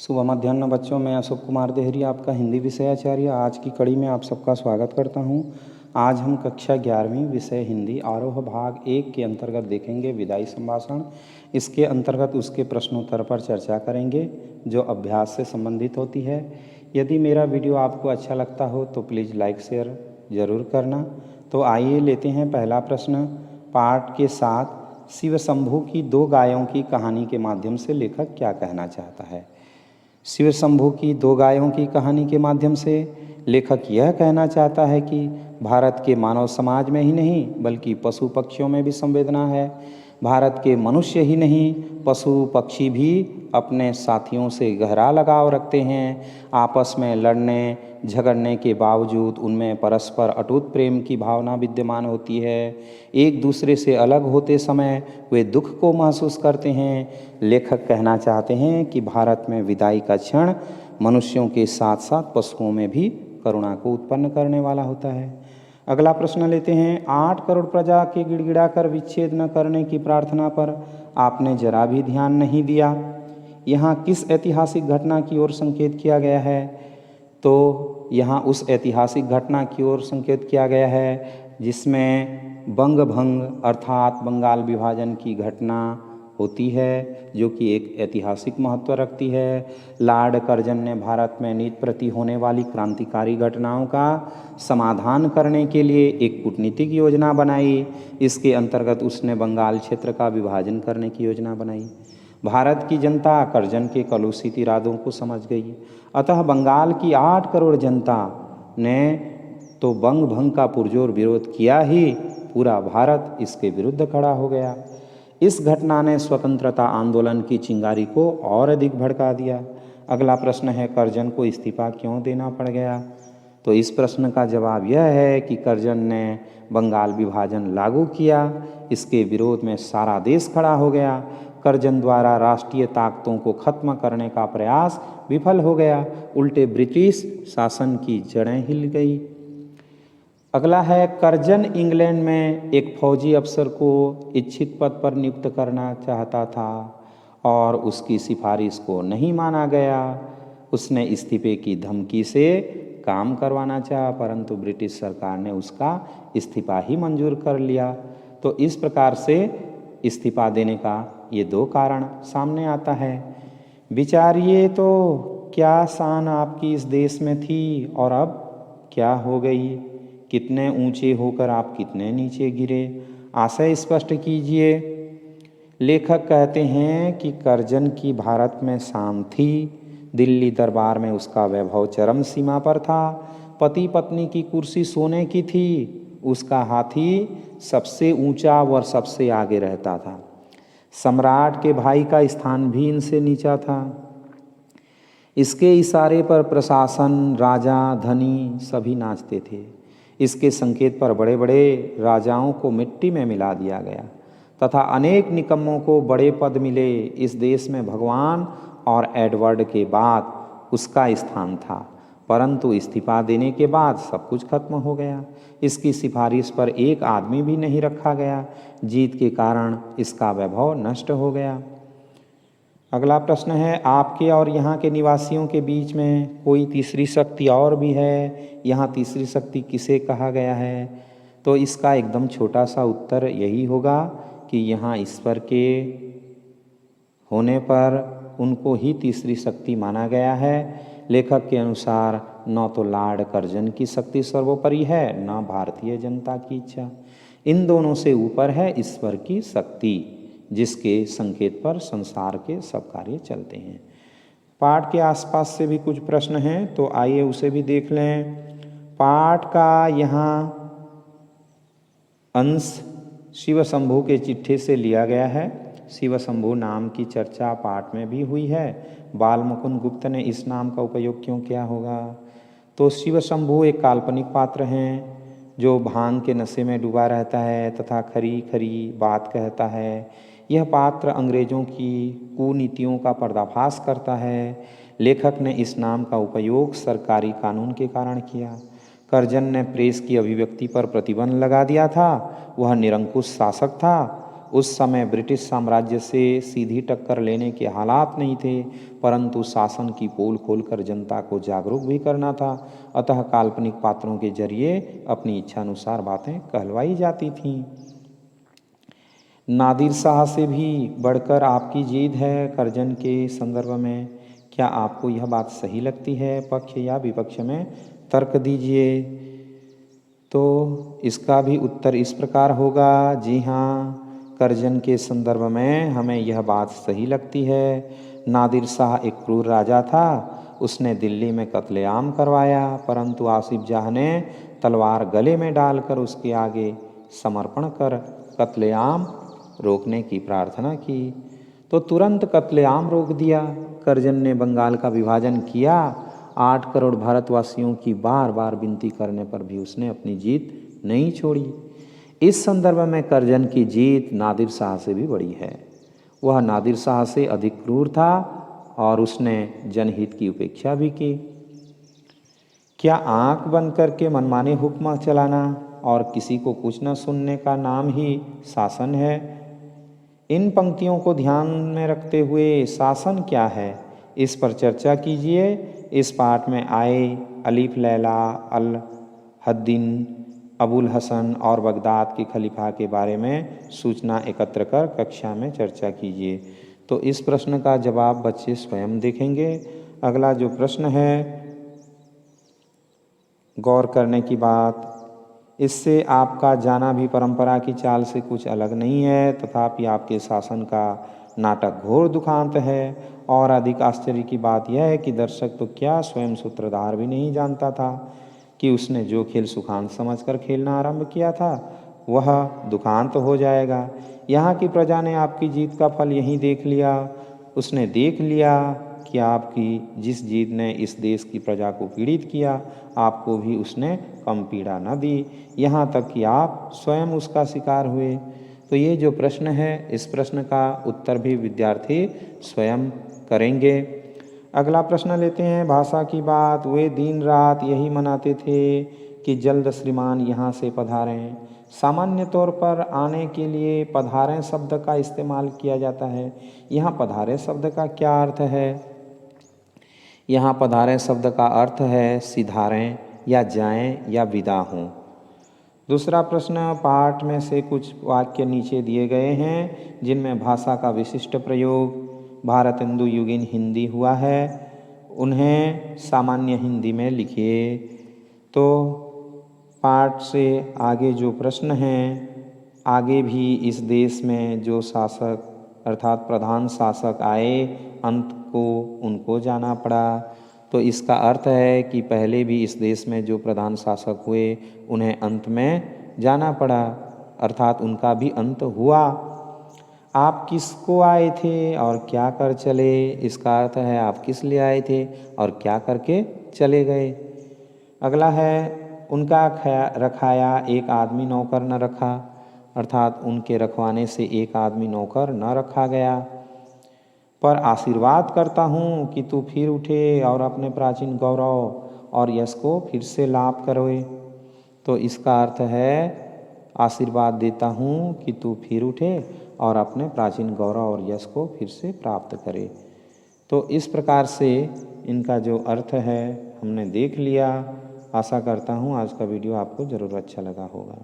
शुभ मध्याह्न बच्चों, मैं अशोक कुमार देहरी आपका हिंदी विषयाचार्य आज की कड़ी में आप सबका स्वागत करता हूं। आज हम कक्षा 11वीं विषय हिंदी आरोह भाग 1 के अंतर्गत देखेंगे विदाई संभाषण। इसके अंतर्गत उसके प्रश्नोत्तर पर चर्चा करेंगे जो अभ्यास से संबंधित होती है। यदि मेरा वीडियो आपको अच्छा लगता हो तो प्लीज़ लाइक शेयर ज़रूर करना। तो आइए लेते हैं पहला प्रश्न। पाठ के साथ शिव शंभू की दो गायों की कहानी के माध्यम से लेखक क्या कहना चाहता है। शिव शंभू की दो गायों की कहानी के माध्यम से लेखक यह कहना चाहता है कि भारत के मानव समाज में ही नहीं बल्कि पशु पक्षियों में भी संवेदना है। भारत के मनुष्य ही नहीं, पशु पक्षी भी अपने साथियों से गहरा लगाव रखते हैं। आपस में लड़ने झगड़ने के बावजूद उनमें परस्पर अटूट प्रेम की भावना विद्यमान होती है। एक दूसरे से अलग होते समय वे दुख को महसूस करते हैं। लेखक कहना चाहते हैं कि भारत में विदाई का क्षण मनुष्यों के साथ साथ पशुओं में भी करुणा को उत्पन्न करने वाला होता है। अगला प्रश्न लेते हैं। 8 करोड़ प्रजा के गिड़गिड़ाकर विच्छेद न करने की प्रार्थना पर आपने जरा भी ध्यान नहीं दिया। यहाँ किस ऐतिहासिक घटना की ओर संकेत किया गया है? तो यहाँ उस ऐतिहासिक घटना की ओर संकेत किया गया है जिसमें बंग भंग अर्थात बंगाल विभाजन की घटना होती है, जो कि एक ऐतिहासिक महत्व रखती है। लॉर्ड कर्जन ने भारत में नीति प्रति होने वाली क्रांतिकारी घटनाओं का समाधान करने के लिए एक कूटनीतिक योजना बनाई। इसके अंतर्गत उसने बंगाल क्षेत्र का विभाजन करने की योजना बनाई। भारत की जनता कर्जन के कलुषित इरादों को समझ गई, अतः बंगाल की 8 करोड़ जनता ने तो बंग भंग का पुरजोर विरोध किया ही, पूरा भारत इसके विरुद्ध खड़ा हो गया। इस घटना ने स्वतंत्रता आंदोलन की चिंगारी को और अधिक भड़का दिया। अगला प्रश्न है, कर्जन को इस्तीफा क्यों देना पड़ गया? तो इस प्रश्न का जवाब यह है कि कर्जन ने बंगाल विभाजन लागू किया, इसके विरोध में सारा देश खड़ा हो गया। कर्जन द्वारा राष्ट्रीय ताकतों को खत्म करने का प्रयास विफल हो गया, उल्टे ब्रिटिश शासन की जड़ें हिल गई। अगला है, कर्जन इंग्लैंड में एक फौजी अफसर को इच्छित पद पर नियुक्त करना चाहता था और उसकी सिफारिश को नहीं माना गया। उसने इस्तीफे की धमकी से काम करवाना चाहा, परंतु ब्रिटिश सरकार ने उसका इस्तीफा ही मंजूर कर लिया। तो इस प्रकार से इस्तीफा देने का ये दो कारण सामने आता है। विचारिए तो क्या शान आपकी इस देश में थी और अब क्या हो गई? कितने ऊंचे होकर आप कितने नीचे गिरे? आशय स्पष्ट कीजिए। लेखक कहते हैं कि कर्जन की भारत में शान थी, दिल्ली दरबार में उसका वैभव चरम सीमा पर था, पति पत्नी की कुर्सी सोने की थी, उसका हाथी सबसे ऊंचा व सबसे आगे रहता था, सम्राट के भाई का स्थान भी इनसे नीचा था। इसके इशारे पर प्रशासन, राजा, धनी सभी नाचते थे। इसके संकेत पर बड़े बड़े राजाओं को मिट्टी में मिला दिया गया तथा अनेक निकम्मों को बड़े पद मिले। इस देश में भगवान और एडवर्ड के बाद उसका स्थान था, परंतु इस्तीफा देने के बाद सब कुछ खत्म हो गया। इसकी सिफारिश पर एक आदमी भी नहीं रखा गया। जीत के कारण इसका वैभव नष्ट हो गया। अगला प्रश्न है, आपके और यहाँ के निवासियों के बीच में कोई तीसरी शक्ति और भी है? यहाँ तीसरी शक्ति किसे कहा गया है? तो इसका एकदम छोटा सा उत्तर यही होगा कि यहाँ ईश्वर के होने पर उनको ही तीसरी शक्ति माना गया है। लेखक के अनुसार न तो लॉर्ड कर्जन की शक्ति सर्वोपरि है, न भारतीय जनता की इच्छा। इन दोनों से ऊपर है ईश्वर की शक्ति, जिसके संकेत पर संसार के सब कार्य चलते हैं। पाठ के आसपास से भी कुछ प्रश्न हैं, तो आइए उसे भी देख लें। पाठ का यहाँ अंश शिव शंभू के चिट्ठे से लिया गया है। शिव शंभू नाम की चर्चा पाठ में भी हुई है। बाल मुकुंद गुप्त ने इस नाम का उपयोग क्यों किया होगा? तो शिव शंभू एक काल्पनिक पात्र हैं जो भांग के नशे में डूबा रहता है तथा खरी खरी बात कहता है। यह पात्र अंग्रेजों की कुनीतियों का पर्दाफाश करता है। लेखक ने इस नाम का उपयोग सरकारी कानून के कारण किया। कर्जन ने प्रेस की अभिव्यक्ति पर प्रतिबंध लगा दिया था। वह निरंकुश शासक था। उस समय ब्रिटिश साम्राज्य से सीधी टक्कर लेने के हालात नहीं थे, परंतु शासन की पोल खोलकर जनता को जागरूक भी करना था। अतः काल्पनिक पात्रों के जरिए अपनी इच्छानुसार बातें कहलवाई जाती थीं। नादिर शाह से भी बढ़कर आपकी जीत है कर्जन के संदर्भ में। क्या आपको यह बात सही लगती है? पक्ष या विपक्ष में तर्क दीजिए। तो इसका भी उत्तर इस प्रकार होगा, जी हाँ, कर्जन के संदर्भ में हमें यह बात सही लगती है। नादिर शाह एक क्रूर राजा था। उसने दिल्ली में कत्लेआम करवाया, परंतु आसिफ जाह ने तलवार गले में डालकर उसके आगे समर्पण कर कत्लेआम रोकने की प्रार्थना की। तो तुरंत कत्लेआम रोक दिया। कर्जन ने बंगाल का विभाजन किया। 8 करोड़ भारतवासियों की बार बार विनती करने पर भी उसने अपनी जीत नहीं छोड़ी। इस संदर्भ में कर्जन की जीत नादिर शाह से भी बड़ी है। वह नादिर शाह से अधिक क्रूर था और उसने जनहित की उपेक्षा भी की। क्या आंख बंद करके मनमाने हुक्म चलाना और किसी को कुछ न सुनने का नाम ही शासन है? इन पंक्तियों को ध्यान में रखते हुए शासन क्या है, इस पर चर्चा कीजिए। इस पाठ में आए अलीफ लैला अल हद्दीन अबुल हसन और बगदाद के खलीफा के बारे में सूचना एकत्र कर कक्षा में चर्चा कीजिए। तो इस प्रश्न का जवाब बच्चे स्वयं देखेंगे। अगला जो प्रश्न है, गौर करने की बात, इससे आपका जाना भी परंपरा की चाल से कुछ अलग नहीं है, तथापि आपके शासन का नाटक घोर दुखांत है। और अधिक आश्चर्य की बात यह है कि दर्शक तो क्या, स्वयं सूत्रधार भी नहीं जानता था कि उसने जो खेल सुखांत समझकर खेलना आरंभ किया था वह दुखांत हो जाएगा। यहाँ की प्रजा ने आपकी जीत का फल यहीं देख लिया। उसने देख लिया कि आपकी जिस जीत ने इस देश की प्रजा को पीड़ित किया, आपको भी उसने कम पीड़ा न दी, यहाँ तक कि आप स्वयं उसका शिकार हुए। तो ये जो प्रश्न है, इस प्रश्न का उत्तर भी विद्यार्थी स्वयं करेंगे। अगला प्रश्न लेते हैं, भाषा की बात। वे दिन रात यही मनाते थे कि जल्द श्रीमान यहाँ से पधारें। सामान्य तौर पर आने के लिए पधारें शब्द का इस्तेमाल किया जाता है। यहाँ पधारें शब्द का क्या अर्थ है? यहाँ पधारें शब्द का अर्थ है सिधारें या जाएं या विदा हों। दूसरा प्रश्न, पाठ में से कुछ वाक्य नीचे दिए गए हैं जिनमें भाषा का विशिष्ट प्रयोग भारतेंदु युगीन हिंदी हुआ है, उन्हें सामान्य हिंदी में लिखिए। तो पाठ से आगे जो प्रश्न हैं, आगे भी इस देश में जो शासक अर्थात प्रधान शासक आए, अंत को उनको जाना पड़ा। तो इसका अर्थ है कि पहले भी इस देश में जो प्रधान शासक हुए उन्हें अंत में जाना पड़ा, अर्थात उनका भी अंत हुआ। आप किसको आए थे और क्या कर चले? इसका अर्थ है आप किस लिए आए थे और क्या करके चले गए। अगला है, उनका रखाया एक आदमी नौकर न रखा, अर्थात उनके रखवाने से एक आदमी नौकर न रखा गया। पर आशीर्वाद करता हूँ कि तू फिर उठे और अपने प्राचीन गौरव और यश को फिर से लाभ करोए। तो इसका अर्थ है आशीर्वाद देता हूँ कि तू फिर उठे और अपने प्राचीन गौरव और यश को फिर से प्राप्त करे। तो इस प्रकार से इनका जो अर्थ है हमने देख लिया। आशा करता हूँ आज का वीडियो आपको ज़रूर अच्छा लगा होगा।